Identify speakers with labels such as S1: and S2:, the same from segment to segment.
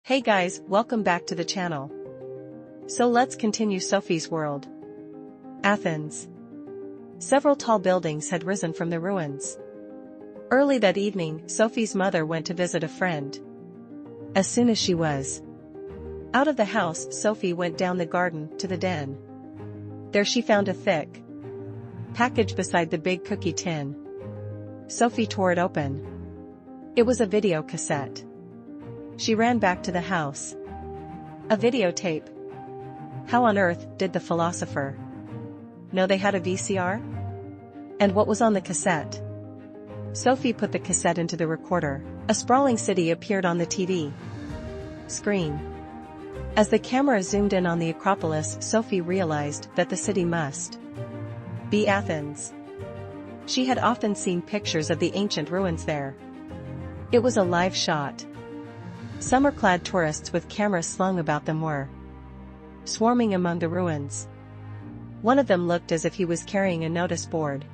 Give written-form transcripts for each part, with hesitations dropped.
S1: Hey guys, welcome back to the channel. So let's continue Sophie's world. Athens. Several tall buildings had risen from the ruins. Early that evening, Sophie's mother went to visit a friend. As soon as she was out of the house, Sophie went down the garden to the den. There she found a thick package beside the big cookie tin. Sophie tore it open. It was a video cassette. She ran back to the house. A videotape. How on earth did the philosopher know they had a VCR? And what was on the cassette? Sophie put the cassette into the recorder. A sprawling city appeared on the TV screen. As the camera zoomed in on the Acropolis, Sophie realized that the city must be Athens. She had often seen pictures of the ancient ruins there. It was a live shot. Summer-clad tourists with cameras slung about them were swarming among the ruins. One of them looked as if he was carrying a notice board.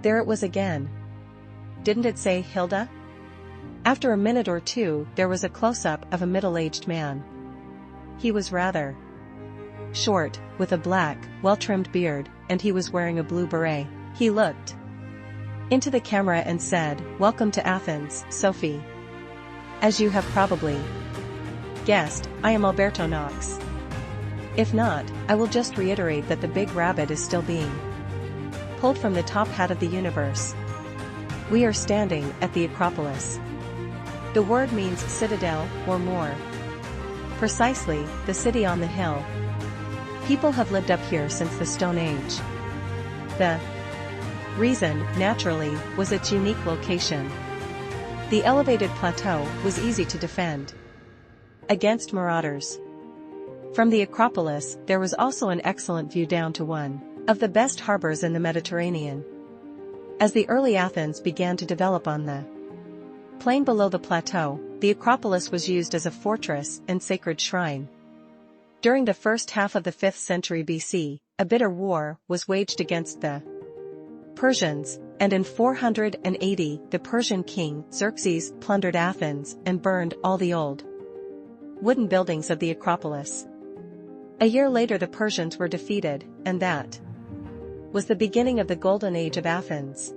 S1: There it was again. Didn't it say Hilda? After a minute or two, there was a close-up of a middle-aged man. He was rather short, with a black, well-trimmed beard, and he was wearing a blue beret. He looked into the camera and said, "Welcome to Athens, Sophie. As you have probably guessed, I am Alberto Knox. If not, I will just reiterate that the big rabbit is still being pulled from the top hat of the universe. We are standing at the Acropolis. The word means citadel, or more precisely, the city on the hill. People have lived up here since the Stone Age. The reason, naturally, was its unique location. The elevated plateau was easy to defend against marauders. From the Acropolis, there was also an excellent view down to one of the best harbors in the Mediterranean. As the early Athens began to develop on the plain below the plateau, the Acropolis was used as a fortress and sacred shrine. During the first half of the 5th century BC, a bitter war was waged against the Persians, and in 480, the Persian king, Xerxes, plundered Athens and burned all the old wooden buildings of the Acropolis. A year later the Persians were defeated, and that was the beginning of the golden age of Athens.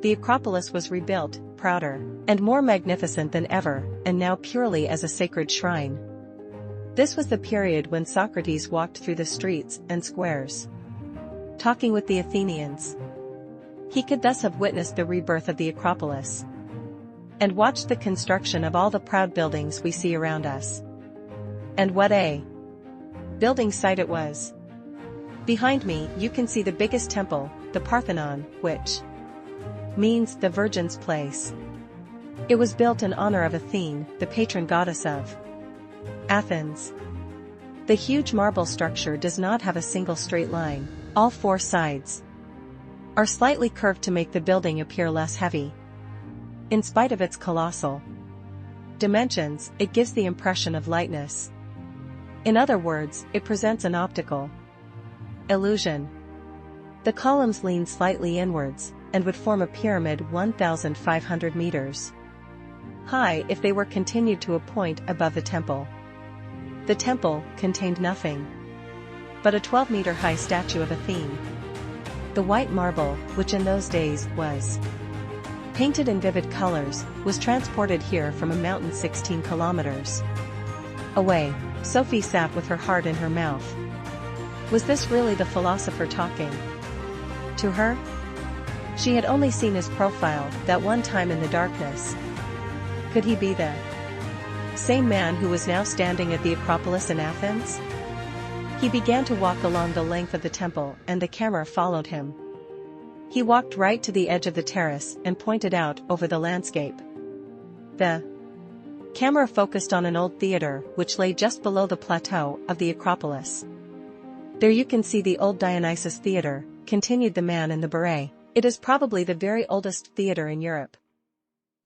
S1: The Acropolis was rebuilt, prouder and more magnificent than ever, and now purely as a sacred shrine. This was the period when Socrates walked through the streets and squares, talking with the Athenians. He could thus have witnessed the rebirth of the Acropolis and watched the construction of all the proud buildings we see around us. And what a building site it was. Behind me, you can see the biggest temple, the Parthenon, which means the Virgin's place. It was built in honor of Athene, the patron goddess of Athens. The huge marble structure does not have a single straight line. All four sides are slightly curved to make the building appear less heavy. In spite of its colossal dimensions, it gives the impression of lightness. In other words, it presents an optical illusion. The columns lean slightly inwards, and would form a pyramid 1,500 meters high if they were continued to a point above the temple. The temple contained nothing but a 12-meter-high statue of Athene. The white marble, which in those days was painted in vivid colors, was transported here from a mountain 16 kilometers away. Sophie sat with her heart in her mouth. Was this really the philosopher talking to her? She had only seen his profile that one time in the darkness. Could he be the same man who was now standing at the Acropolis in Athens? He began to walk along the length of the temple, and the camera followed him. He walked right to the edge of the terrace and pointed out over the landscape. The camera focused on an old theater which lay just below the plateau of the Acropolis. "There you can see the old Dionysus Theater," continued the man in the beret. "It is probably the very oldest theater in Europe.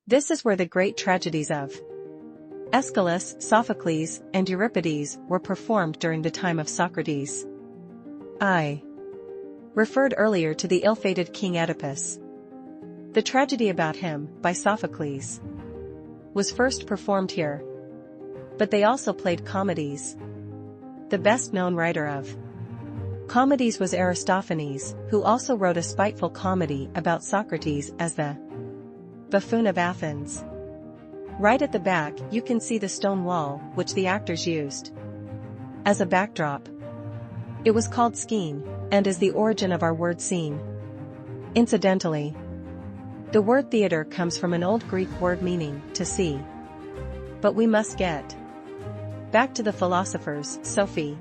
S1: This is where the great tragedies of Aeschylus, Sophocles, and Euripides were performed during the time of Socrates. I referred earlier to the ill-fated King Oedipus. The tragedy about him, by Sophocles, was first performed here. But they also played comedies. The best-known writer of comedies was Aristophanes, who also wrote a spiteful comedy about Socrates as the buffoon of Athens. Right at the back, you can see the stone wall, which the actors used as a backdrop. It was called skene, and is the origin of our word scene. Incidentally, the word theater comes from an old Greek word meaning to see. But we must get back to the philosophers, Sophie.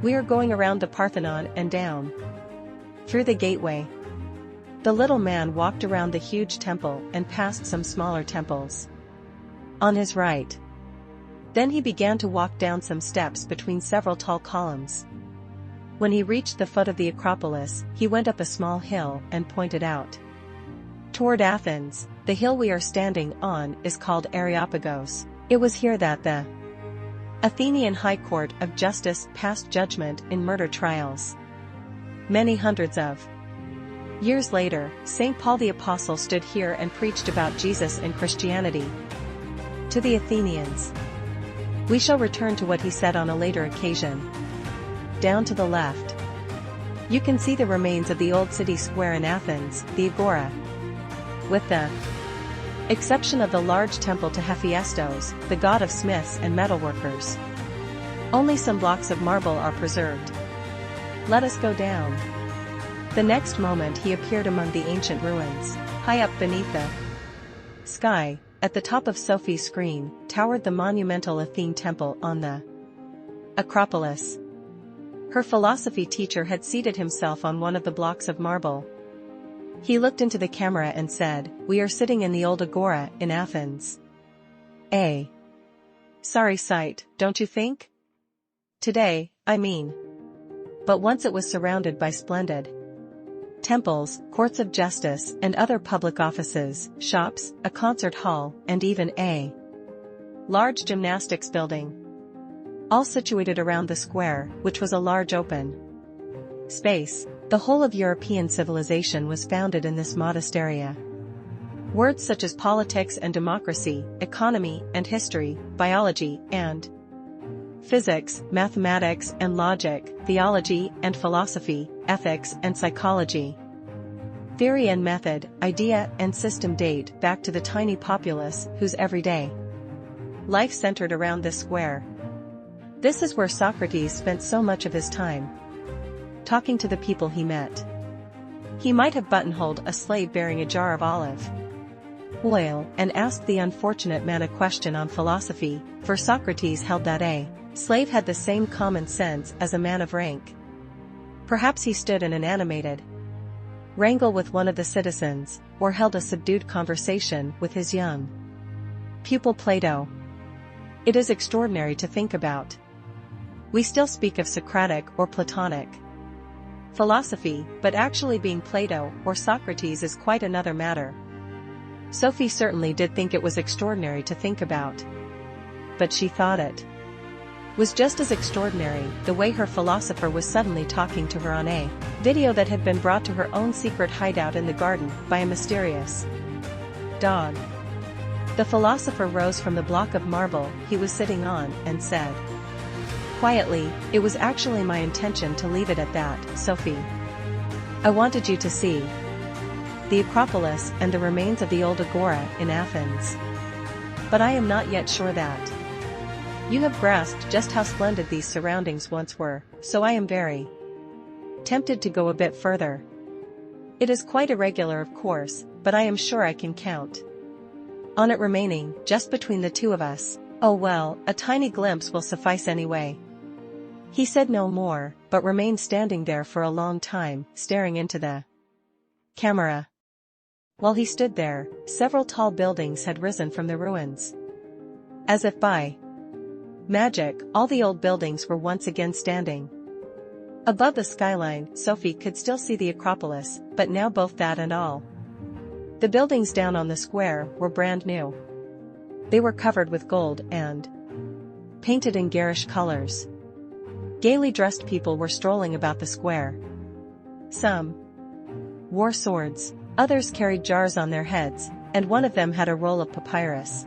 S1: We are going around the Parthenon and down through the gateway. The little man walked around the huge temple and past some smaller temples on his right. Then he began to walk down some steps between several tall columns. When he reached the foot of the Acropolis, he went up a small hill and pointed out toward Athens. The hill we are standing on is called Areopagos. It was here that the Athenian High Court of Justice passed judgment in murder trials. Many hundreds of years later, St. Paul the Apostle stood here and preached about Jesus and Christianity to the Athenians. We shall return to what he said on a later occasion. Down to the left, you can see the remains of the old city square in Athens, the Agora. With the exception of the large temple to Hephaestos, the god of smiths and metalworkers, only some blocks of marble are preserved. Let us go down. The next moment he appeared among the ancient ruins. High up beneath the sky, at the top of Sophie's screen, towered the monumental Athene temple on the Acropolis. Her philosophy teacher had seated himself on one of the blocks of marble. He looked into the camera and said, "We are sitting in the old Agora in Athens. A sorry sight, don't you think? Today, I mean. But once it was surrounded by splendid temples, courts of justice, and other public offices, shops, a concert hall, and even a large gymnastics building. All situated around the square, which was a large open space. The whole of European civilization was founded in this modest area. Words such as politics and democracy, economy and history, biology and physics, mathematics and logic, theology and philosophy, ethics and psychology, theory and method, idea and system date back to the tiny populace whose everyday life centered around this square. This is where Socrates spent so much of his time, talking to the people he met. He might have buttonholed a slave bearing a jar of olive oil and asked the unfortunate man a question on philosophy, for Socrates held that a slave had the same common sense as a man of rank. Perhaps he stood in an animated wrangle with one of the citizens, or held a subdued conversation with his young pupil Plato. It is extraordinary to think about. We still speak of Socratic or Platonic philosophy, but actually being Plato or Socrates is quite another matter. Sophie certainly did think it was extraordinary to think about. But she thought it was just as extraordinary the way her philosopher was suddenly talking to her on a video that had been brought to her own secret hideout in the garden by a mysterious dog. The philosopher rose from the block of marble he was sitting on and said quietly, "It was actually my intention to leave it at that, Sophie. I wanted you to see the Acropolis and the remains of the old Agora in Athens. But I am not yet sure that you have grasped just how splendid these surroundings once were, so I am very tempted to go a bit further. It is quite irregular, of course, but I am sure I can count on it remaining just between the two of us. Oh well, a tiny glimpse will suffice anyway." He said no more, but remained standing there for a long time, staring into the camera. While he stood there, several tall buildings had risen from the ruins. As if by magic, all the old buildings were once again standing. Above the skyline, Sophie could still see the Acropolis, but now both that and all the buildings down on the square were brand new. They were covered with gold and painted in garish colors. Gaily dressed people were strolling about the square. Some wore swords, others carried jars on their heads, and one of them had a roll of papyrus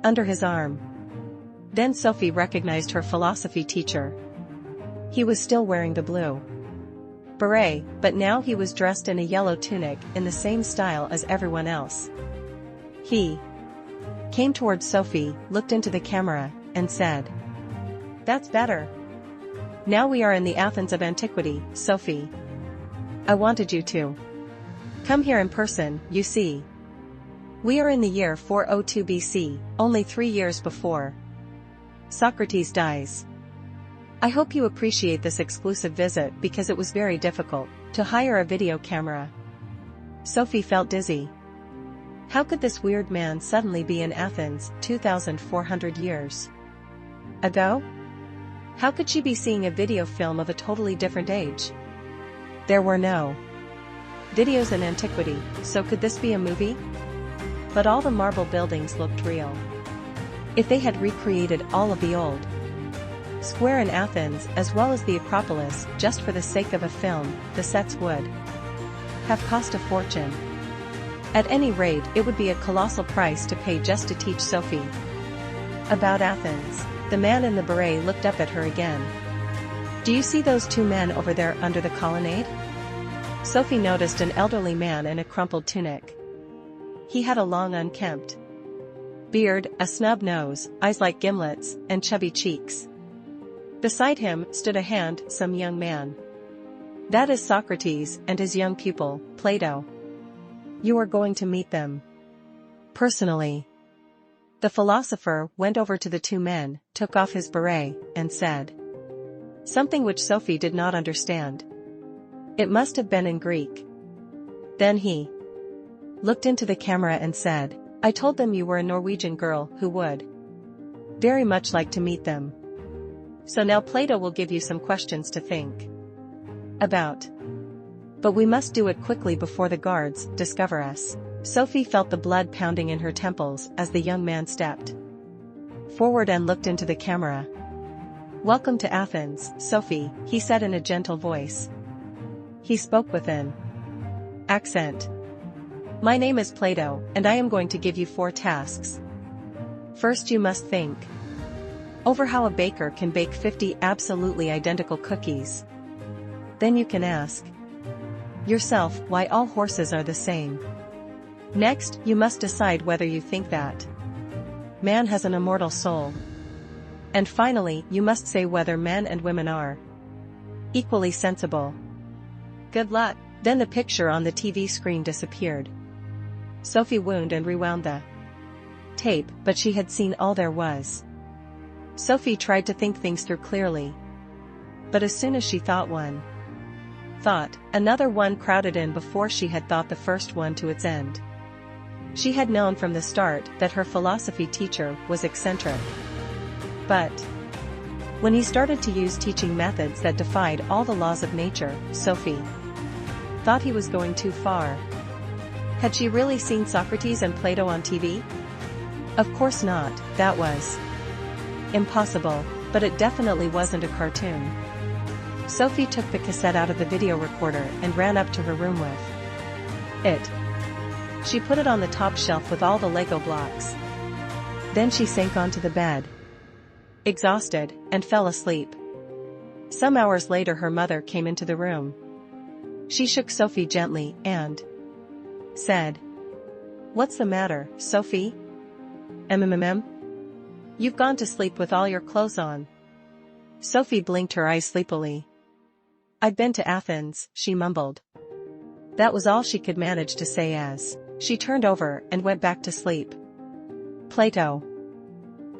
S1: under his arm. Then Sophie recognized her philosophy teacher. He was still wearing the blue beret, but now he was dressed in a yellow tunic in the same style as everyone else. He came towards Sophie, looked into the camera, and said, "That's better. Now we are in the Athens of antiquity, Sophie. I wanted you to come here in person, you see. We are in the year 402 BC, only 3 years before Socrates dies. I hope you appreciate this exclusive visit because it was very difficult to hire a video camera." Sophie felt dizzy. How could this weird man suddenly be in Athens 2,400 years ago? How could she be seeing a video film of a totally different age? There were no videos in antiquity, so could this be a movie? But all the marble buildings looked real. If they had recreated all of the old square in Athens as well as the Acropolis just for the sake of a film, the sets would have cost a fortune. At any rate, it would be a colossal price to pay just to teach Sophie about Athens. The man in the beret looked up at her again. "Do you see those 2 men over there under the colonnade?" Sophie noticed an elderly man in a crumpled tunic. He had a long unkempt beard, a snub nose, eyes like gimlets, and chubby cheeks. Beside him stood a handsome young man. "That is Socrates and his young pupil, Plato. You are going to meet them personally." The philosopher went over to the 2 men, took off his beret, and said something which Sophie did not understand. It must have been in Greek. Then he looked into the camera and said, "I told them you were a Norwegian girl who would very much like to meet them. So now Plato will give you some questions to think about. But we must do it quickly before the guards discover us." Sophie felt the blood pounding in her temples as the young man stepped forward and looked into the camera. "Welcome to Athens, Sophie," he said in a gentle voice. He spoke with an accent. "My name is Plato, and I am going to give you 4 tasks. First, you must think over how a baker can bake 50 absolutely identical cookies. Then you can ask yourself why all horses are the same. Next, you must decide whether you think that man has an immortal soul. And finally, you must say whether men and women are equally sensible. Good luck." Then the picture on the TV screen disappeared. Sophie wound and rewound the tape, but she had seen all there was. Sophie tried to think things through clearly. But as soon as she thought one thought, another one crowded in before she had thought the first one to its end. She had known from the start that her philosophy teacher was eccentric. But when he started to use teaching methods that defied all the laws of nature, Sophie thought he was going too far. Had she really seen Socrates and Plato on TV? Of course not, that was impossible, but it definitely wasn't a cartoon. Sophie took the cassette out of the video recorder and ran up to her room with it. She put it on the top shelf with all the Lego blocks. Then she sank onto the bed, exhausted, and fell asleep. Some hours later her mother came into the room. She shook Sophie gently and said, "What's the matter, Sophie? You've gone to sleep with all your clothes on." Sophie blinked her eyes sleepily. "I've been to Athens," she mumbled. That was all she could manage to say as she turned over and went back to sleep. Plato.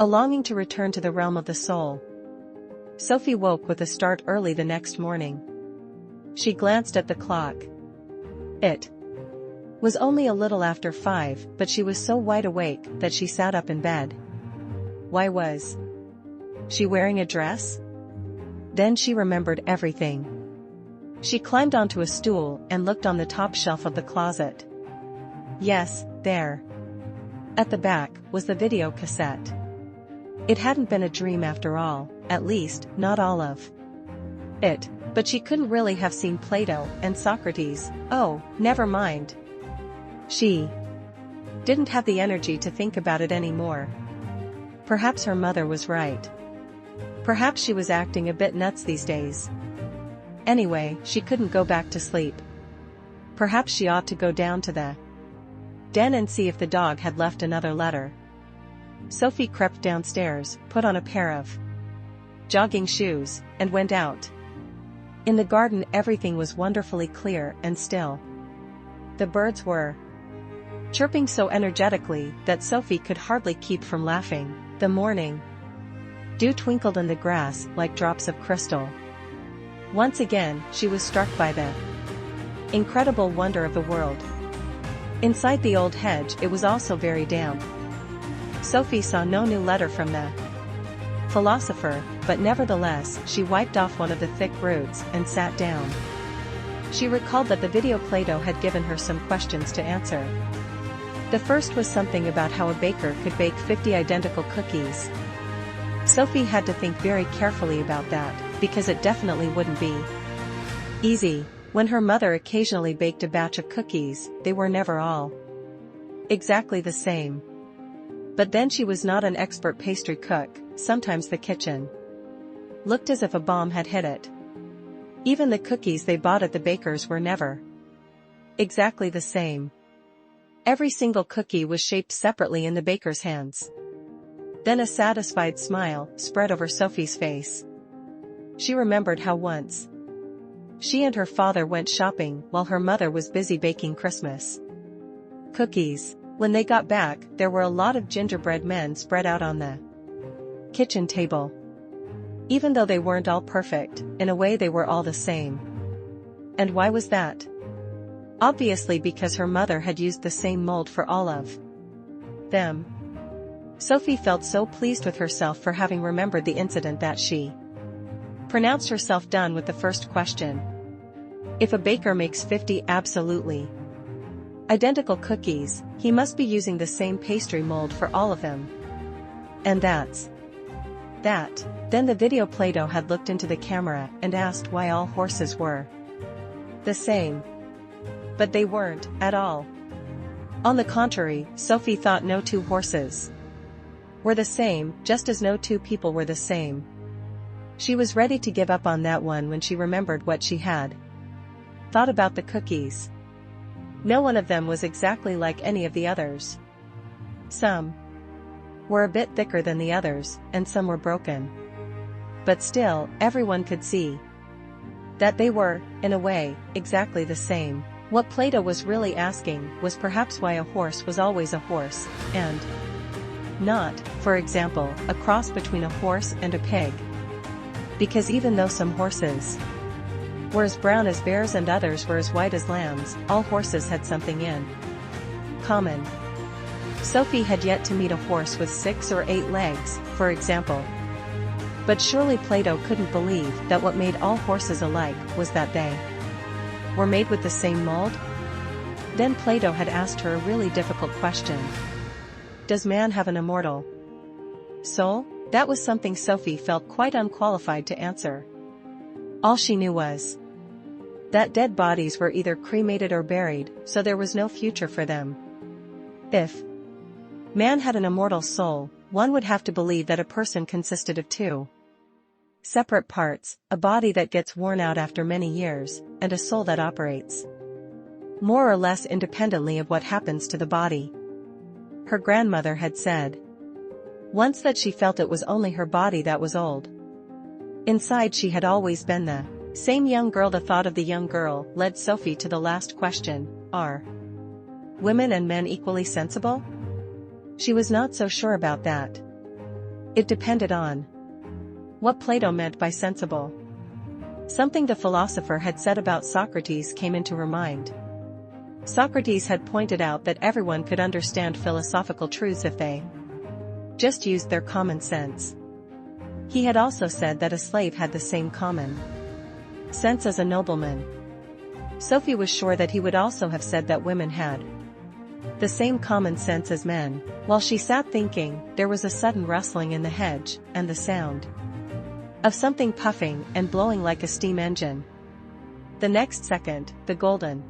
S1: A longing to return to the realm of the soul. Sophie woke with a start early the next morning. She glanced at the clock. It was only a little after 5, but she was so wide awake that she sat up in bed. Why was she wearing a dress? Then she remembered everything. She climbed onto a stool and looked on the top shelf of the closet. Yes, there, at the back, was the video cassette. It hadn't been a dream after all, at least, not all of it. But she couldn't really have seen Plato and Socrates. Oh, never mind. She didn't have the energy to think about it anymore. Perhaps her mother was right. Perhaps she was acting a bit nuts these days. Anyway, she couldn't go back to sleep. Perhaps she ought to go down to the den and see if the dog had left another letter. Sophie crept downstairs, put on a pair of jogging shoes, and went out. In the garden everything was wonderfully clear and still. The birds were chirping so energetically that Sophie could hardly keep from laughing. The morning dew twinkled in the grass like drops of crystal. Once again, she was struck by the incredible wonder of the world. Inside the old hedge it was also very damp. Sophie saw no new letter from the philosopher, but nevertheless she wiped off one of the thick roots and sat down. She recalled that the video Plato had given her some questions to answer. The first was something about how a baker could bake 50 identical cookies. Sophie had to think very carefully about that, because it definitely wouldn't be easy. When her mother occasionally baked a batch of cookies, they were never all exactly the same. But then she was not an expert pastry cook, sometimes the kitchen looked as if a bomb had hit it. Even the cookies they bought at the baker's were never exactly the same. Every single cookie was shaped separately in the baker's hands. Then a satisfied smile spread over Sophie's face. She remembered how once she and her father went shopping while her mother was busy baking Christmas cookies. When they got back, there were a lot of gingerbread men spread out on the kitchen table. Even though they weren't all perfect, in a way they were all the same. And why was that? Obviously because her mother had used the same mold for all of them. Sophie felt so pleased with herself for having remembered the incident that she pronounced herself done with the first question. If a baker makes 50 absolutely identical cookies, he must be using the same pastry mold for all of them. And that's that. Then the video Plato had looked into the camera and asked why all horses were the same. But they weren't, at all. On the contrary, Sophie thought no two horses were the same, just as no two people were the same. She was ready to give up on that one when she remembered what she had thought about the cookies. No one of them was exactly like any of the others. Some were a bit thicker than the others, and some were broken. But still, everyone could see that they were, in a way, exactly the same. What Plato was really asking was perhaps why a horse was always a horse, and not, for example, a cross between a horse and a pig. Because even though some horses were as brown as bears and others were as white as lambs, all horses had something in common. Sophie had yet to meet a horse with 6 or 8 legs, for example. But surely Plato couldn't believe that what made all horses alike was that they were made with the same mold? Then Plato had asked her a really difficult question. Does man have an immortal soul? That was something Sophie felt quite unqualified to answer. All she knew was that dead bodies were either cremated or buried, so there was no future for them. If man had an immortal soul, one would have to believe that a person consisted of 2 separate parts, a body that gets worn out after many years, and a soul that operates more or less independently of what happens to the body. Her grandmother had said once that she felt it was only her body that was old. Inside she had always been the same young girl. The thought of the young girl led Sophie to the last question: are women and men equally sensible? She was not so sure about that. It depended on what Plato meant by sensible. Something the philosopher had said about Socrates came into her mind. Socrates had pointed out that everyone could understand philosophical truths if they just used their common sense. He had also said that a slave had the same common sense as a nobleman. Sophie was sure that he would also have said that women had the same common sense as men. While she sat thinking, there was a sudden rustling in the hedge, and the sound of something puffing and blowing like a steam engine. The next second, the golden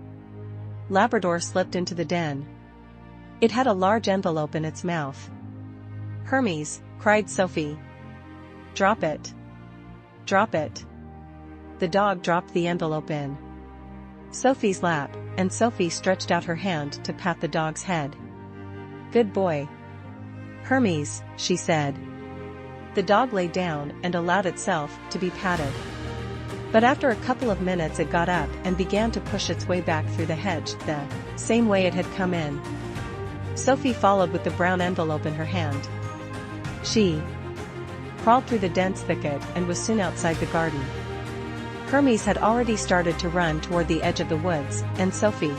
S1: Labrador slipped into the den. It had a large envelope in its mouth. Hermes, cried Sophie. Drop it. Drop it. The dog dropped the envelope in Sophie's lap, and Sophie stretched out her hand to pat the dog's head. Good boy, Hermes, she said. The dog lay down and allowed itself to be patted. But after a couple of minutes it got up and began to push its way back through the hedge, the same way it had come in. Sophie followed with the brown envelope in her hand. She crawled through the dense thicket and was soon outside the garden. Hermes had already started to run toward the edge of the woods, and Sophie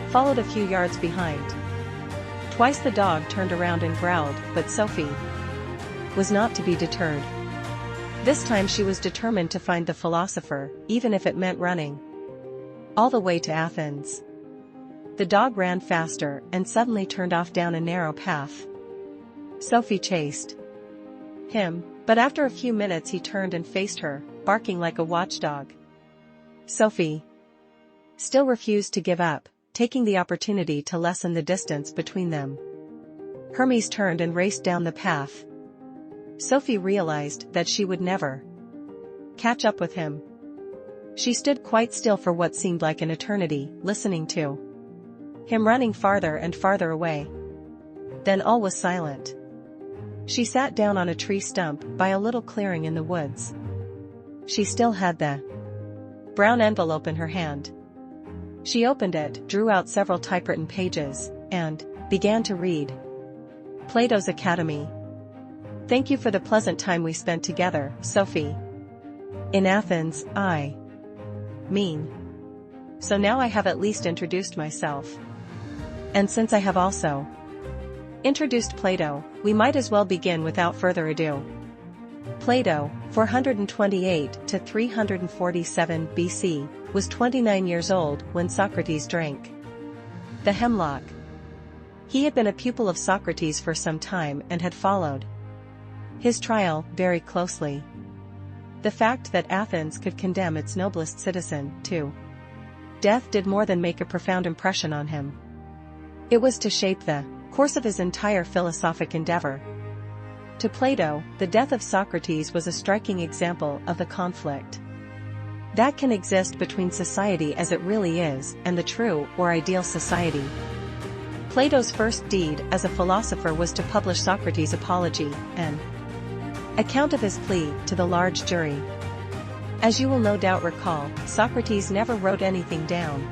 S1: followed a few yards behind. Twice the dog turned around and growled, but Sophie was not to be deterred. This time she was determined to find the philosopher, even if it meant running all the way to Athens. The dog ran faster and suddenly turned off down a narrow path. Sophie chased him, but after a few minutes he turned and faced her, barking like a watchdog. Sophie still refused to give up, taking the opportunity to lessen the distance between them. Hermes turned and raced down the path. Sophie realized that she would never catch up with him. She stood quite still for what seemed like an eternity, listening to him running farther and farther away. Then all was silent. She sat down on a tree stump by a little clearing in the woods. She still had the brown envelope in her hand. She opened it, drew out several typewritten pages, and began to read. Plato's Academy. Thank you for the pleasant time we spent together, Sophie. In Athens, I mean. So now I have at least introduced myself. And since I have also introduced Plato, we might as well begin without further ado. Plato, 428 to 347 BC, was 29 years old when Socrates drank the hemlock. He had been a pupil of Socrates for some time and had followed his trial very closely. The fact that Athens could condemn its noblest citizen to death did more than make a profound impression on him. It was to shape the course of his entire philosophic endeavor. To Plato, the death of Socrates was a striking example of the conflict that can exist between society as it really is and the true or ideal society. Plato's first deed as a philosopher was to publish Socrates' Apology, an account of his plea to the large jury. As you will no doubt recall, Socrates never wrote anything down,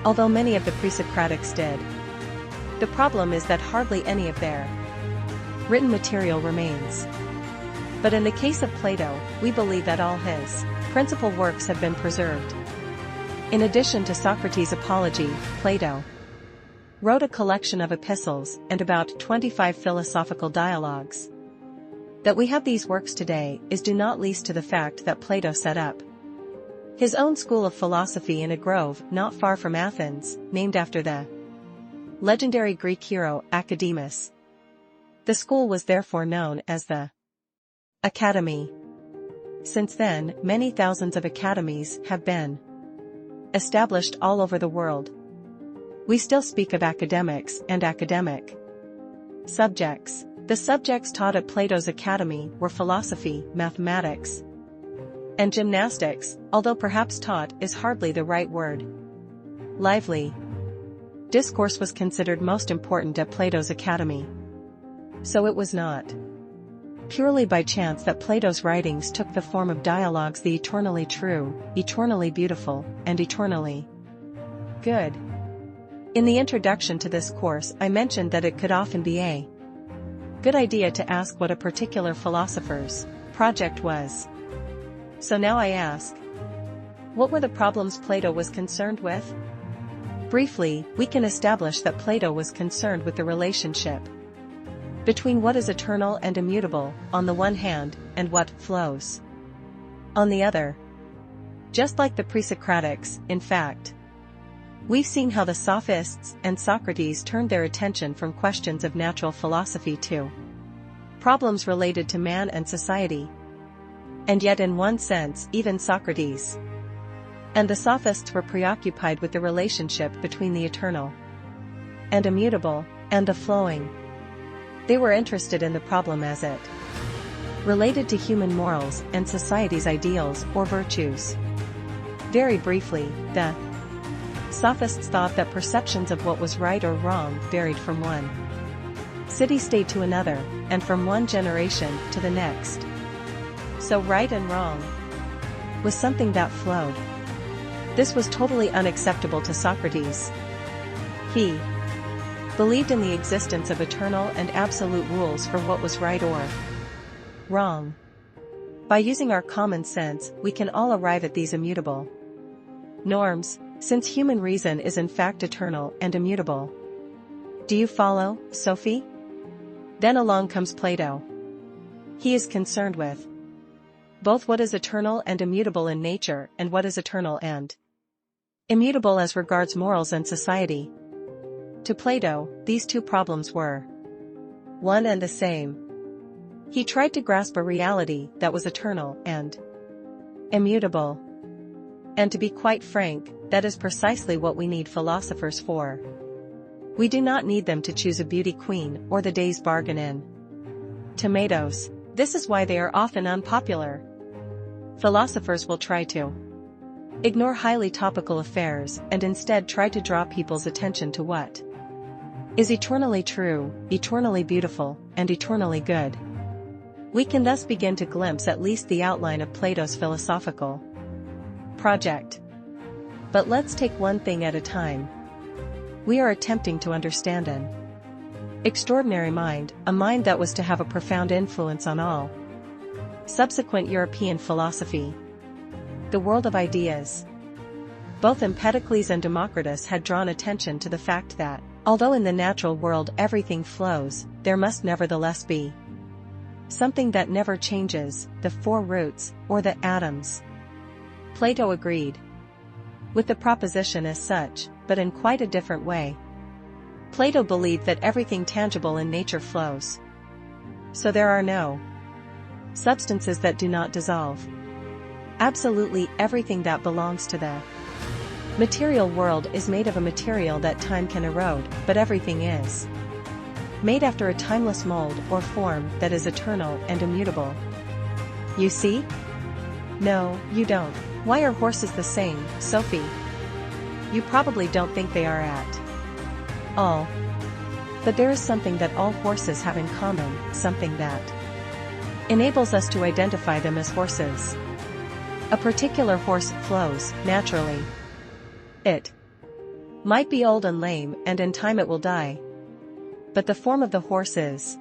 S1: although many of the pre-Socratics did. The problem is that hardly any of their written material remains. But in the case of Plato, we believe that all his principal works have been preserved. In addition to Socrates' Apology, Plato wrote a collection of epistles and about 25 philosophical dialogues. That we have these works today is due not least to the fact that Plato set up his own school of philosophy in a grove not far from Athens, named after the legendary Greek hero Academus. The school was therefore known as the Academy. Since then, many thousands of academies have been established all over the world. We still speak of academics and academic subjects. The subjects taught at Plato's Academy were philosophy, mathematics, and gymnastics, although perhaps taught is hardly the right word. Lively discourse was considered most important at Plato's Academy. So it was not purely by chance that Plato's writings took the form of dialogues the eternally true, eternally beautiful, and eternally good. In the introduction to this course I mentioned that it could often be a good idea to ask what a particular philosopher's project was. So now I ask, what were the problems Plato was concerned with? Briefly, we can establish that Plato was concerned with the relationship between what is eternal and immutable, on the one hand, and what flows on the other. Just like the pre-Socratics, in fact, we've seen how the Sophists and Socrates turned their attention from questions of natural philosophy to problems related to man and society. And yet in one sense, even Socrates and the Sophists were preoccupied with the relationship between the eternal and immutable, and the flowing They were interested in the problem as it related to human morals and society's ideals or virtues. Very briefly, the sophists thought that perceptions of what was right or wrong varied from one city-state to another, and from one generation to the next. So right and wrong was something that flowed. This was totally unacceptable to Socrates. He believed in the existence of eternal and absolute rules for what was right or wrong. By using our common sense, we can all arrive at these immutable norms, since human reason is in fact eternal and immutable. Do you follow, Sophie? Then along comes Plato. He is concerned with both what is eternal and immutable in nature and what is eternal and immutable as regards morals and society. To Plato, these two problems were one and the same. He tried to grasp a reality that was eternal and immutable. And to be quite frank, that is precisely what we need philosophers for. We do not need them to choose a beauty queen or the day's bargain in tomatoes. This is why they are often unpopular. Philosophers will try to ignore highly topical affairs and instead try to draw people's attention to what is eternally true, eternally beautiful, and eternally good. We can thus begin to glimpse at least the outline of Plato's philosophical project. But let's take one thing at a time. We are attempting to understand an extraordinary mind, a mind that was to have a profound influence on all subsequent European philosophy. The world of ideas. Both Empedocles and Democritus had drawn attention to the fact that, although in the natural world everything flows, there must nevertheless be something that never changes, the four roots, or the atoms. Plato agreed with the proposition as such, but in quite a different way. Plato believed that everything tangible in nature flows. So there are no substances that do not dissolve. Absolutely everything that belongs to the material world is made of a material that time can erode, but everything is made after a timeless mold or form that is eternal and immutable. You see? No, you don't. Why are horses the same, Sophie? You probably don't think they are at all. But there is something that all horses have in common, something that enables us to identify them as horses. A particular horse flows naturally. It might be old and lame, and in time it will die. But the form of the horse is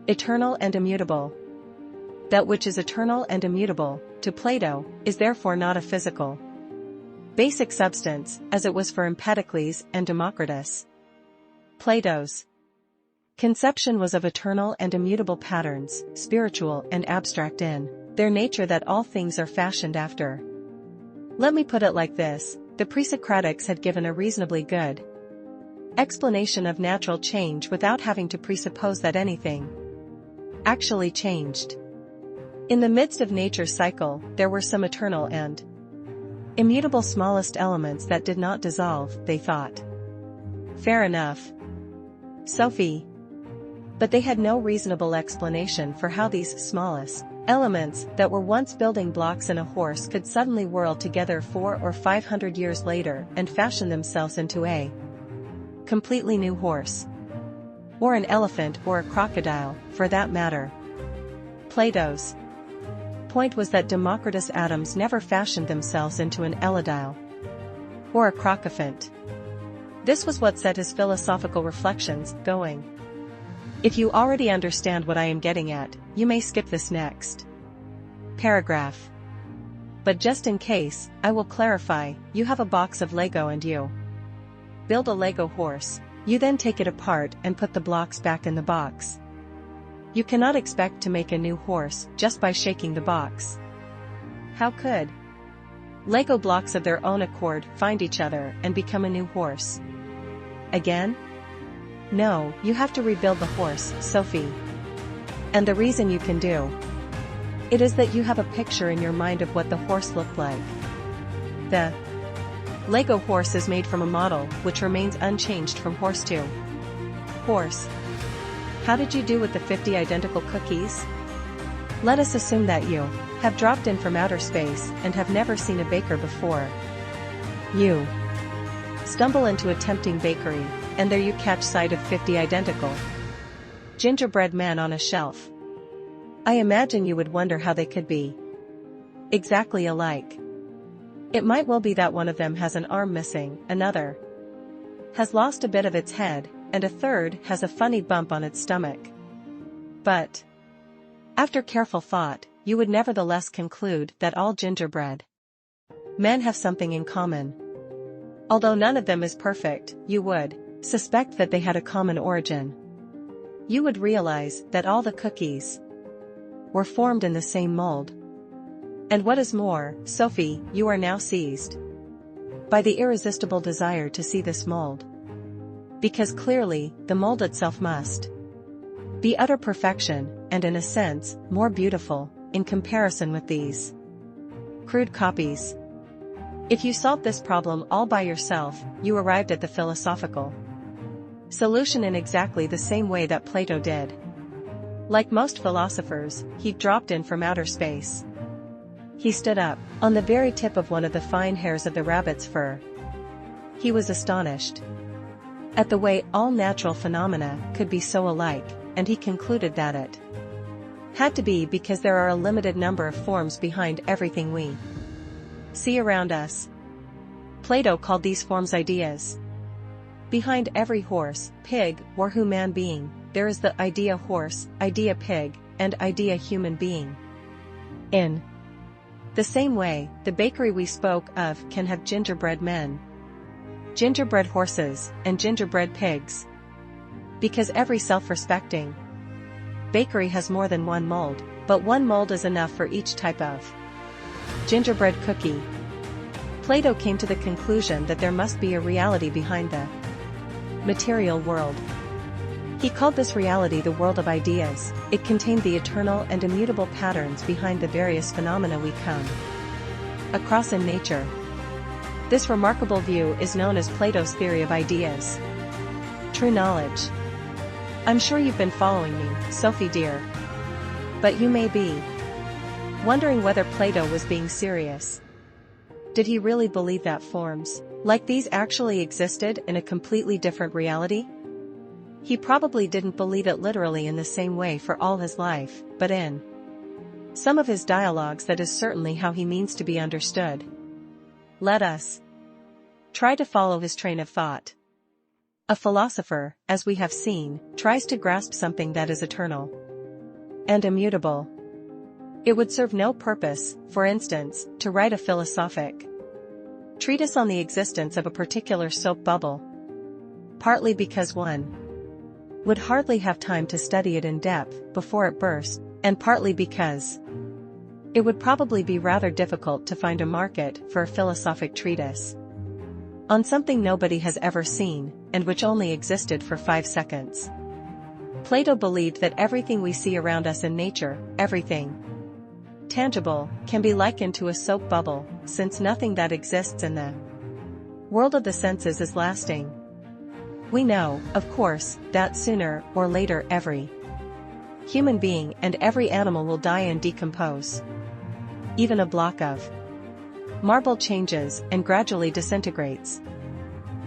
S1: eternal and immutable. That which is eternal and immutable, to Plato, is therefore not a physical basic substance, as it was for Empedocles and Democritus. Plato's conception was of eternal and immutable patterns, spiritual and abstract in their nature, that all things are fashioned after. Let me put it like this: the pre-Socratics had given a reasonably good explanation of natural change without having to presuppose that anything actually changed. In the midst of nature's cycle, there were some eternal and immutable smallest elements that did not dissolve, they thought. Fair enough, Sophie. But they had no reasonable explanation for how these smallest elements that were once building blocks in a horse could suddenly whirl together 400 or 500 years later and fashion themselves into a completely new horse. Or an elephant, or a crocodile, for that matter. Plato's point was that Democritus' atoms never fashioned themselves into an elidile or a crocophant. This was what set his philosophical reflections going. If you already understand what I am getting at, you may skip this next paragraph. But just in case, I will clarify: you have a box of Lego and you build a Lego horse. You then take it apart and put the blocks back in the box. You cannot expect to make a new horse just by shaking the box. How could Lego blocks of their own accord find each other and become a new horse? Again? No, you have to rebuild the horse, Sophie. And the reason you can do it is that you have a picture in your mind of what the horse looked like. The Lego horse is made from a model which remains unchanged from horse to horse. How did you do with the 50 identical cookies? Let us assume that you have dropped in from outer space and have never seen a baker before. You stumble into a tempting bakery, and there you catch sight of 50 identical gingerbread men on a shelf. I imagine you would wonder how they could be exactly alike. It might well be that one of them has an arm missing, another has lost a bit of its head, and a third has a funny bump on its stomach. But after careful thought, you would nevertheless conclude that all gingerbread men have something in common. Although none of them is perfect, you would suspect that they had a common origin. You would realize that all the cookies were formed in the same mold. And what is more, Sophie, you are now seized by the irresistible desire to see this mold. Because clearly, the mold itself must be utter perfection, and in a sense, more beautiful, in comparison with these crude copies. If you solved this problem all by yourself, you arrived at the philosophical solution in exactly the same way that Plato did. Like most philosophers, he dropped in from outer space. He stood up, on the very tip of one of the fine hairs of the rabbit's fur. He was astonished at the way all natural phenomena could be so alike, and he concluded that it had to be because there are a limited number of forms behind everything we see around us. Plato called these forms ideas. Behind every horse, pig, or human being, there is the idea horse, idea pig, and idea human being. In the same way, the bakery we spoke of can have gingerbread men, gingerbread horses, and gingerbread pigs. Because every self-respecting bakery has more than one mold, but one mold is enough for each type of gingerbread cookie. Plato came to the conclusion that there must be a reality behind the material world. He called this reality the world of ideas. It contained the eternal and immutable patterns behind the various phenomena we come across in nature. This remarkable view is known as Plato's theory of ideas. True knowledge. I'm sure you've been following me, Sophie dear. But you may be wondering whether Plato was being serious. Did he really believe that forms like these actually existed in a completely different reality? He probably didn't believe it literally in the same way for all his life, but in some of his dialogues that is certainly how he means to be understood. Let us try to follow his train of thought. A philosopher, as we have seen, tries to grasp something that is eternal and immutable. It would serve no purpose, for instance, to write a philosophic treatise on the existence of a particular soap bubble. Partly because one would hardly have time to study it in depth before it burst, and partly because it would probably be rather difficult to find a market for a philosophic treatise on something nobody has ever seen, and which only existed for 5 seconds. Plato believed that everything we see around us in nature, everything tangible, can be likened to a soap bubble, since nothing that exists in the world of the senses is lasting. We know, of course, that sooner or later every human being and every animal will die and decompose. Even a block of marble changes and gradually disintegrates.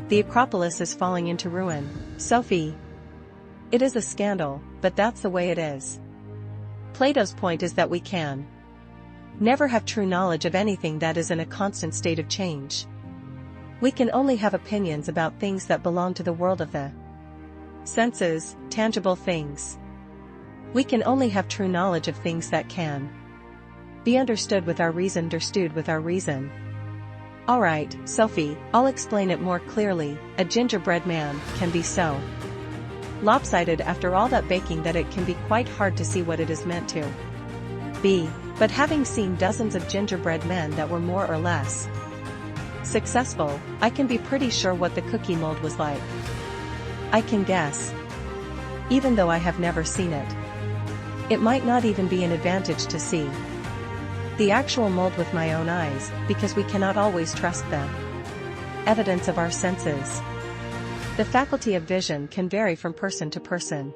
S1: The Acropolis is falling into ruin, Sophie. It is a scandal, but that's the way it is. Plato's point is that we can never have true knowledge of anything that is in a constant state of change. We can only have opinions about things that belong to the world of the senses, tangible things. We can only have true knowledge of things that can be understood with our reason. Alright, Sophie, I'll explain it more clearly. A gingerbread man can be so lopsided after all that baking that it can be quite hard to see what it is meant to be. But having seen dozens of gingerbread men that were more or less successful, I can be pretty sure what the cookie mold was like. I can guess, even though I have never seen it. It might not even be an advantage to see the actual mold with my own eyes, because we cannot always trust the evidence of our senses. The faculty of vision can vary from person to person.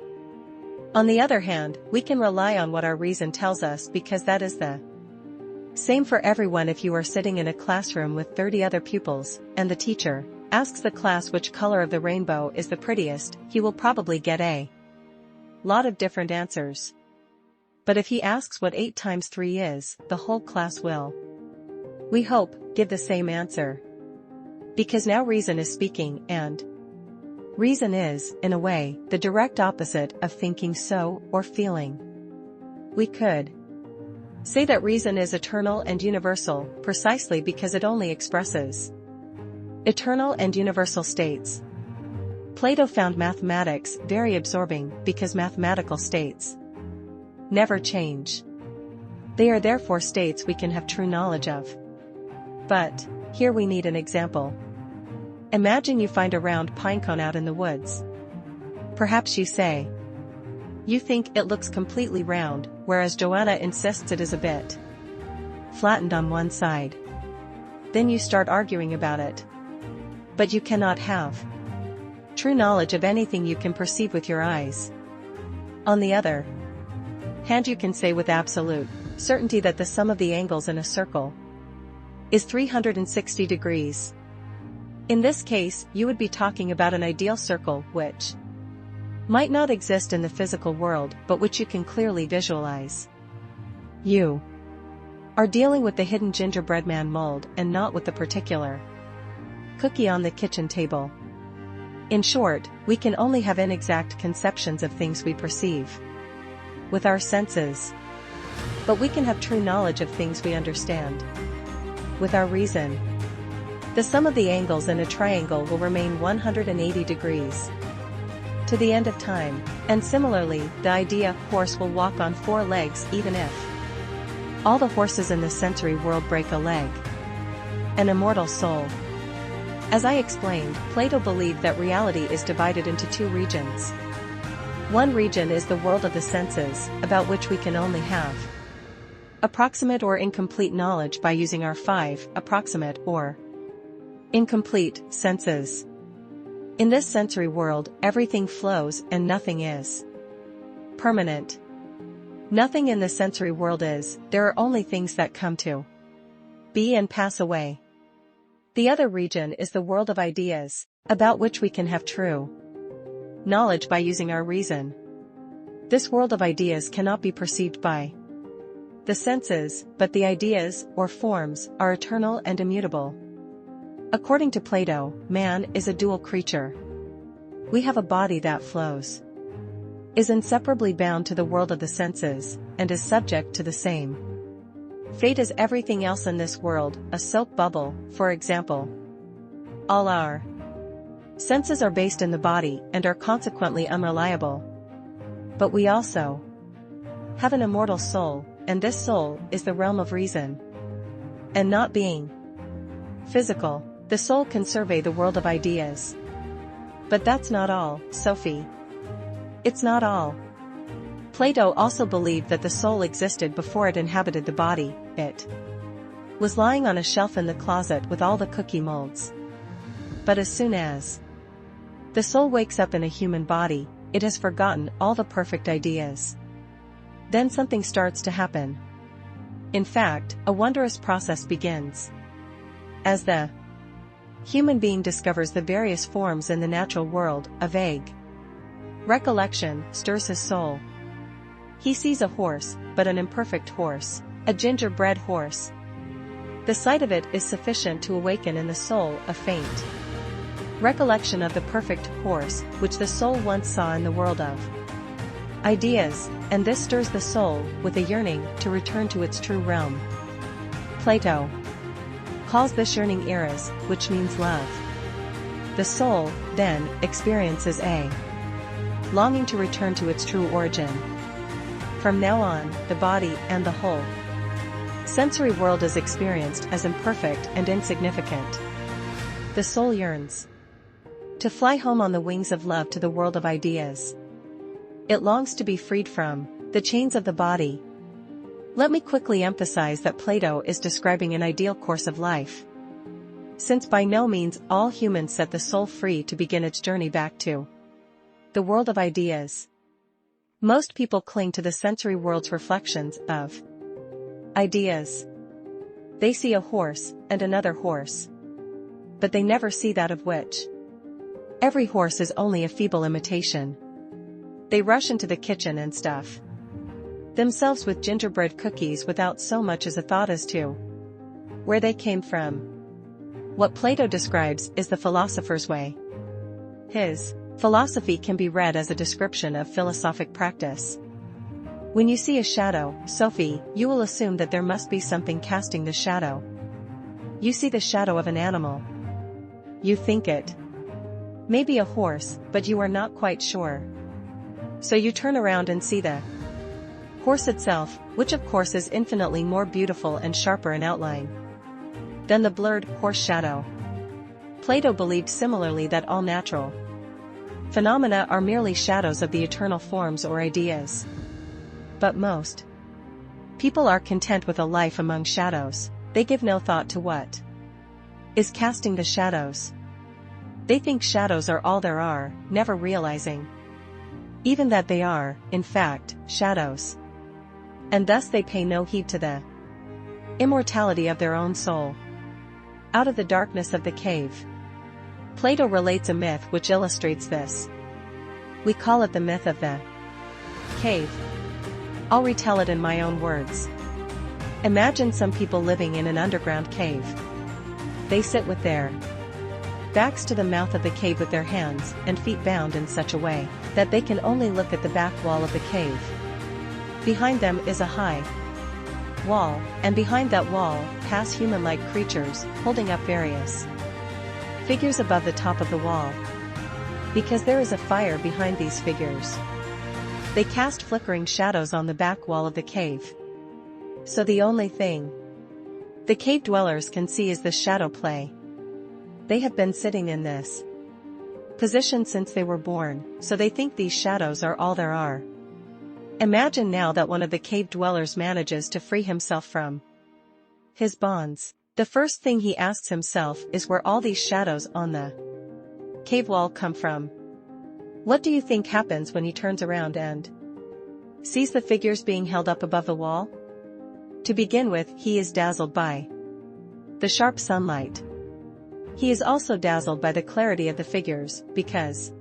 S1: On the other hand, we can rely on what our reason tells us because that is the same for everyone. If you are sitting in a classroom with 30 other pupils, and the teacher asks the class which color of the rainbow is the prettiest, he will probably get a lot of different answers. But if he asks what 8 times 3 is, the whole class will, we hope, give the same answer. Because now reason is speaking, and reason is, in a way, the direct opposite of thinking or feeling. We could say that reason is eternal and universal, precisely because it only expresses eternal and universal states. Plato found mathematics very absorbing because mathematical states never change. They are therefore states we can have true knowledge of. But here we need an example. Imagine you find a round pinecone out in the woods. Perhaps you say, you think it looks completely round, whereas Joanna insists it is a bit flattened on one side. Then you start arguing about it. But you cannot have true knowledge of anything you can perceive with your eyes. On the other hand, you can say with absolute certainty that the sum of the angles in a circle is 360 degrees. In this case, you would be talking about an ideal circle which might not exist in the physical world but which you can clearly visualize. You are dealing with the hidden gingerbread man mold and not with the particular cookie on the kitchen table. In short, we can only have inexact conceptions of things we perceive with our senses. But we can have true knowledge of things we understand with our reason. The sum of the angles in a triangle will remain 180 degrees to the end of time, and similarly, the idea horse will walk on 4 legs even if all the horses in the sensory world break a leg. An immortal soul. As I explained, Plato believed that reality is divided into 2 regions. One region is the world of the senses, about which we can only have approximate or incomplete knowledge by using our 5 approximate or incomplete senses. In this sensory world, everything flows and nothing is permanent. Nothing in the sensory world is, there are only things that come to be and pass away. The other region is the world of ideas, about which we can have true knowledge by using our reason. This world of ideas cannot be perceived by the senses, but the ideas, or forms, are eternal and immutable. According to Plato, man is a dual creature. We have a body that flows, is inseparably bound to the world of the senses, and is subject to the same fate as everything else in this world, a soap bubble, for example. All our senses are based in the body and are consequently unreliable. But we also have an immortal soul, and this soul is the realm of reason. And not being physical, the soul can survey the world of ideas. But that's not all, Sophie. It's not all. Plato also believed that the soul existed before it inhabited the body. It was lying on a shelf in the closet with all the cookie molds. But as soon as the soul wakes up in a human body, it has forgotten all the perfect ideas. Then something starts to happen. In fact, a wondrous process begins. As the human being discovers the various forms in the natural world, a vague recollection stirs his soul. He sees a horse, but an imperfect horse, a gingerbread horse. The sight of it is sufficient to awaken in the soul a faint recollection of the perfect horse, which the soul once saw in the world of ideas, and this stirs the soul with a yearning to return to its true realm. Plato calls this yearning eros, which means love. The soul, then, experiences a longing to return to its true origin. From now on, the body and the whole sensory world is experienced as imperfect and insignificant. The soul yearns to fly home on the wings of love to the world of ideas. It longs to be freed from the chains of the body. Let me quickly emphasize that Plato is describing an ideal course of life, since by no means all humans set the soul free to begin its journey back to the world of ideas. Most people cling to the sensory world's reflections of ideas. They see a horse and another horse, but they never see that of which. Every horse is only a feeble imitation. They rush into the kitchen and stuff themselves with gingerbread cookies without so much as a thought as to where they came from. What Plato describes is the philosopher's way. His philosophy can be read as a description of philosophic practice. When you see a shadow, Sophie, you will assume that there must be something casting the shadow. You see the shadow of an animal. You think it may be a horse, but you are not quite sure. So you turn around and see the horse itself, which of course is infinitely more beautiful and sharper in outline than the blurred horse shadow. Plato believed similarly that all natural phenomena are merely shadows of the eternal forms or ideas. But most people are content with a life among shadows. They give no thought to what is casting the shadows. They think shadows are all there are, never realizing even that they are, in fact, shadows. And thus they pay no heed to the immortality of their own soul. Out of the darkness of the cave, Plato relates a myth which illustrates this. We call it the myth of the cave. I'll retell it in my own words. Imagine some people living in an underground cave. They sit with their backs to the mouth of the cave with their hands and feet bound in such a way that they can only look at the back wall of the cave. Behind them is a high wall, and behind that wall pass human-like creatures, holding up various figures above the top of the wall. Because there is a fire behind these figures, they cast flickering shadows on the back wall of the cave. So the only thing the cave dwellers can see is the shadow play. They have been sitting in this position since they were born, so they think these shadows are all there are. Imagine now that one of the cave dwellers manages to free himself from his bonds. The first thing he asks himself is where all these shadows on the cave wall come from. What do you think happens when he turns around and sees the figures being held up above the wall? To begin with, he is dazzled by the sharp sunlight. He is also dazzled by the clarity of the figures, because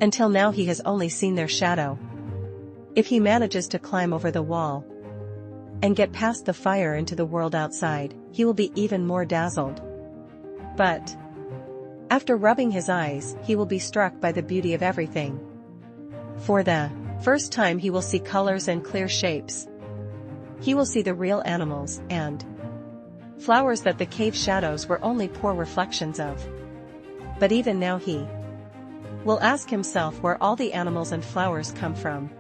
S1: until now he has only seen their shadow. If he manages to climb over the wall and get past the fire into the world outside, he will be even more dazzled. But after rubbing his eyes, he will be struck by the beauty of everything. For the first time he will see colors and clear shapes. He will see the real animals and flowers that the cave shadows were only poor reflections of. But even now he will ask himself where all the animals and flowers come from.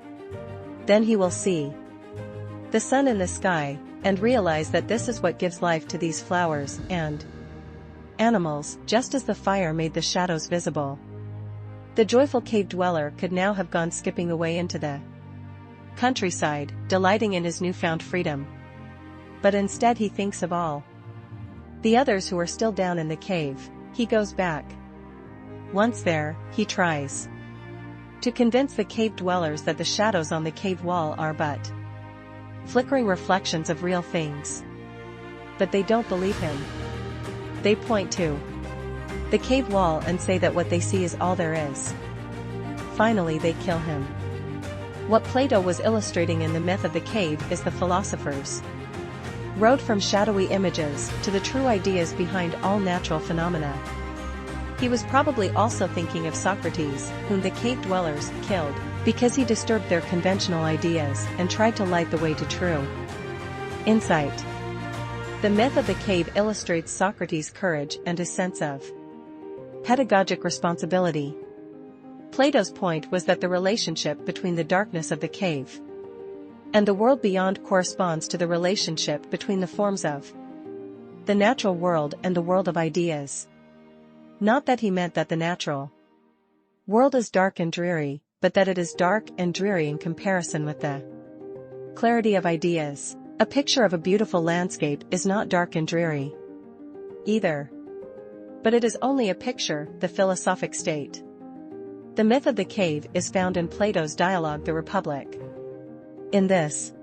S1: Then he will see the sun in the sky, and realize that this is what gives life to these flowers and animals, just as the fire made the shadows visible. The joyful cave dweller could now have gone skipping away into the countryside, delighting in his newfound freedom. But instead he thinks of all the others who are still down in the cave. He goes back. Once there, he tries to convince the cave dwellers that the shadows on the cave wall are but flickering reflections of real things. But they don't believe him. They point to the cave wall and say that what they see is all there is. Finally they kill him. What Plato was illustrating in the myth of the cave is the philosopher's road from shadowy images to the true ideas behind all natural phenomena. He was probably also thinking of Socrates, whom the cave dwellers killed because he disturbed their conventional ideas and tried to light the way to true insight. The myth of the cave illustrates Socrates' courage and his sense of pedagogic responsibility. Plato's point was that the relationship between the darkness of the cave and the world beyond corresponds to the relationship between the forms of the natural world and the world of ideas. Not that he meant that the natural world is dark and dreary, but that it is dark and dreary in comparison with the clarity of ideas. A picture of a beautiful landscape is not dark and dreary either. But it is only a picture, the philosophic state. The myth of the cave is found in Plato's dialogue The Republic. In this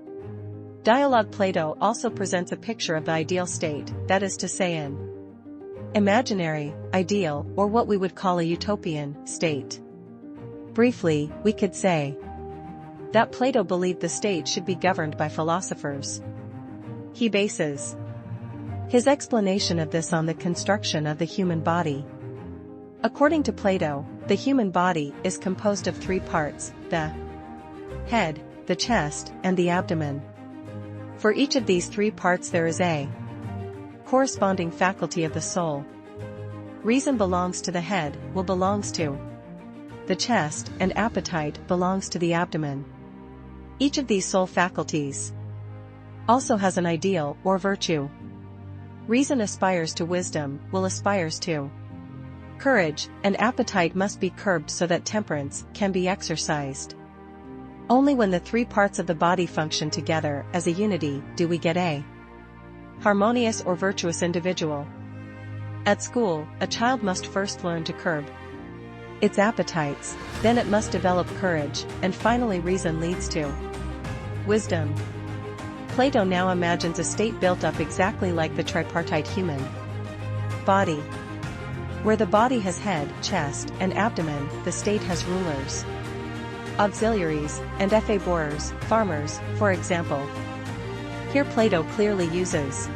S1: dialogue, Plato also presents a picture of the ideal state, that is to say an imaginary, ideal, or what we would call a utopian, state. Briefly, we could say that Plato believed the state should be governed by philosophers. He bases his explanation of this on the construction of the human body. According to Plato, the human body is composed of three parts: the head, the chest, and the abdomen. For each of these three parts there is a corresponding faculty of the soul. Reason belongs to the head, will belongs to the chest, and appetite belongs to the abdomen. Each of these soul faculties also has an ideal or virtue. Reason aspires to wisdom, will aspires to courage, and appetite must be curbed so that temperance can be exercised. Only when the three parts of the body function together as a unity do we get a harmonious or virtuous individual. At school, a child must first learn to curb its appetites, then it must develop courage, and finally reason leads to wisdom. Plato now imagines a state built up exactly like the tripartite human body. Where the body has head, chest, and abdomen, the state has rulers, auxiliaries, and ephorers, farmers, for example. Here Plato clearly uses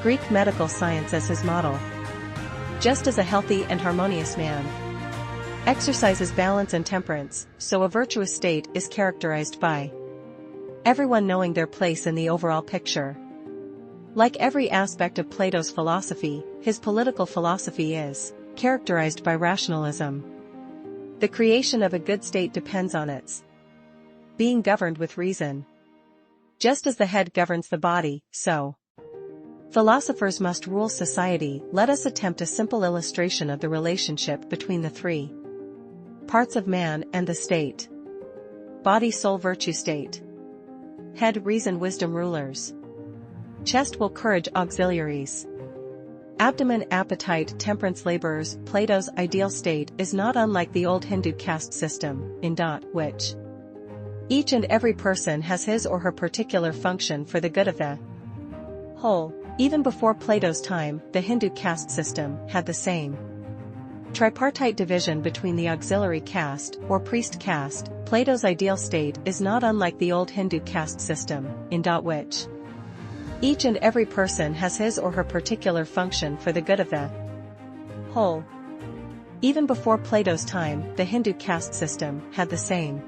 S1: Greek medical science as his model. Just as a healthy and harmonious man exercises balance and temperance, so a virtuous state is characterized by everyone knowing their place in the overall picture. Like every aspect of Plato's philosophy, his political philosophy is characterized by rationalism. The creation of a good state depends on its being governed with reason. Just as the head governs the body, so philosophers must rule society. Let us attempt a simple illustration of the relationship between the three parts of man and the state. Body, soul, virtue, state. Head, reason, wisdom, rulers. Chest, will, courage, auxiliaries. Abdomen, appetite, temperance, laborers. Plato's ideal state is not unlike the old Hindu caste system, in which each and every person has his or her particular function for the good of the whole. Even before Plato's time, the Hindu caste system had the same tripartite division between the auxiliary caste, or priest caste. Plato's ideal state is not unlike the old Hindu caste system, in which each and every person has his or her particular function for the good of the whole. Even before Plato's time, the Hindu caste system had the same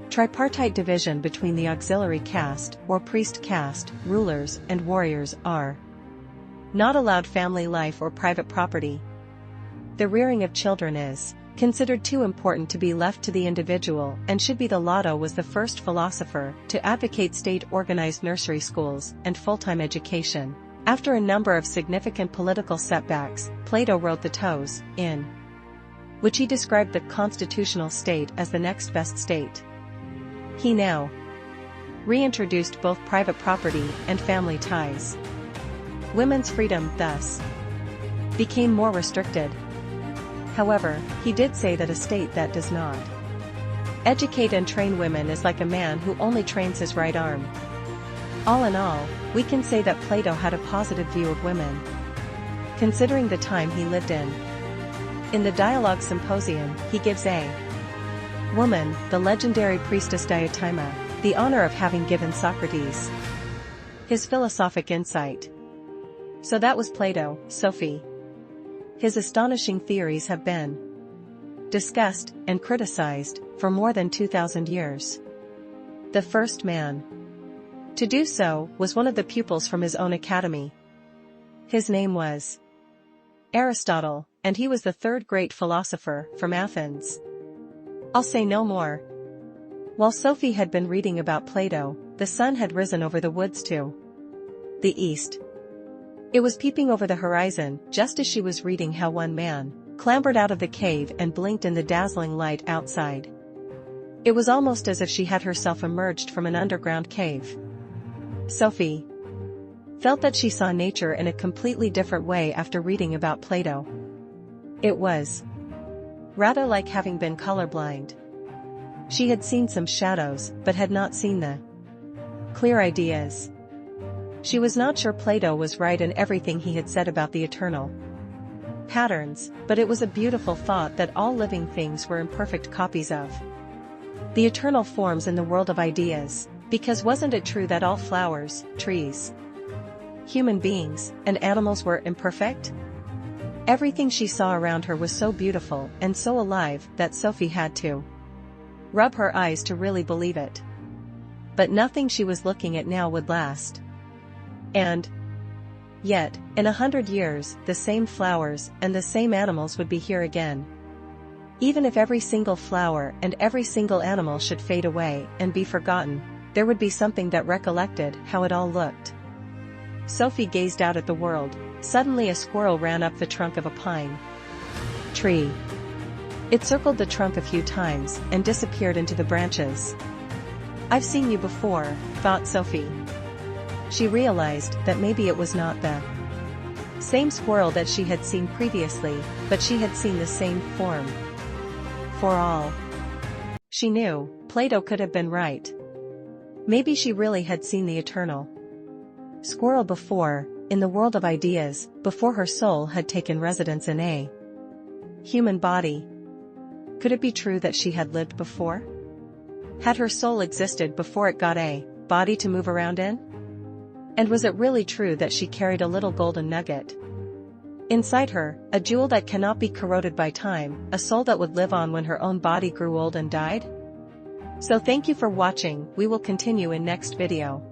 S1: tripartite division between the auxiliary caste, or priest caste. Rulers and warriors are not allowed family life or private property. The rearing of children is considered too important to be left to the individual, and should be. The Plato was the first philosopher to advocate state-organized nursery schools and full-time education. After a number of significant political setbacks, Plato wrote the Tos, in which he described the constitutional state as the next best state. He now reintroduced both private property and family ties. Women's freedom, thus, became more restricted. However, he did say that a state that does not educate and train women is like a man who only trains his right arm. All in all, we can say that Plato had a positive view of women, considering the time he lived in. In the Dialogue Symposium, he gives a woman, the legendary priestess Diotima, the honor of having given Socrates his philosophic insight. So that was Plato, Sophie. His astonishing theories have been discussed and criticized for more than 2,000 years. The first man to do so was one of the pupils from his own academy. His name was Aristotle, and he was the third great philosopher from Athens. I'll say no more. While Sophie had been reading about Plato, the sun had risen over the woods to the east. It was peeping over the horizon, just as she was reading, how one man clambered out of the cave and blinked in the dazzling light outside. It was almost as if she had herself emerged from an underground cave. Sophie felt that she saw nature in a completely different way after reading about Plato. It was rather like having been colorblind. She had seen some shadows, but had not seen the clear ideas. She was not sure Plato was right in everything he had said about the eternal patterns, but it was a beautiful thought that all living things were imperfect copies of the eternal forms in the world of ideas, because wasn't it true that all flowers, trees, human beings, and animals were imperfect? Everything she saw around her was so beautiful and so alive that Sophie had to rub her eyes to really believe it. But nothing she was looking at now would last. And yet, in 100 years, the same flowers and the same animals would be here again. Even if every single flower and every single animal should fade away and be forgotten, there would be something that recollected how it all looked. Sophie gazed out at the world. Suddenly a squirrel ran up the trunk of a pine tree. It circled the trunk a few times and disappeared into the branches. "I've seen you before," thought Sophie. She realized that maybe it was not the same squirrel that she had seen previously, but she had seen the same form. For all she knew, Plato could have been right. Maybe she really had seen the eternal squirrel before, in the world of ideas, before her soul had taken residence in a human body. Could it be true that she had lived before? Had her soul existed before it got a body to move around in? And was it really true that she carried a little golden nugget inside her, a jewel that cannot be corroded by time, a soul that would live on when her own body grew old and died? So thank you for watching. We will continue in next video.